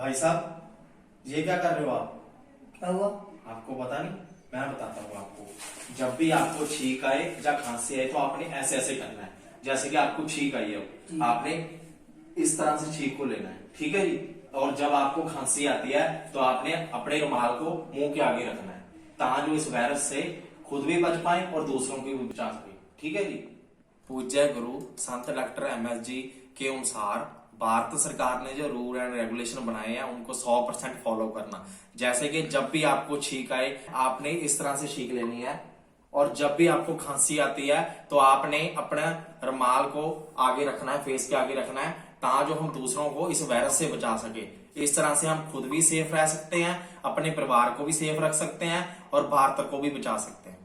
भाई साहब, ये क्या कर रहे हो आप? क्या हुआ? आपको पता नहीं, मैं बताता हूँ आपको। जब भी आपको छींक आए या खांसी आए तो आपने ऐसे ऐसे करना है। जैसे कि आपको छींक आई है, आपने इस तरह से छींक को लेना है, ठीक है जी। और जब आपको खांसी आती है तो आपने अपने रुमाल को मुंह के आगे रखना है, ताकि इस वायरस से खुद भी बच पाए और दूसरों की भी बचा सके, ठीक है जी। पूज्य गुरु संत डॉक्टर MS जी के अनुसार भारत सरकार ने जो रूल एंड रेगुलेशन बनाए हैं उनको 100% फॉलो करना। जैसे कि जब भी आपको छींक आए आपने इस तरह से छींक लेनी है, और जब भी आपको खांसी आती है तो आपने अपने रुमाल को आगे रखना है, फेस के आगे रखना है, ताकि जो हम दूसरों को इस वायरस से बचा सके। इस तरह से हम खुद भी सेफ रह सकते हैं, अपने परिवार को भी सेफ रख सकते हैं और भारत को भी बचा सकते हैं।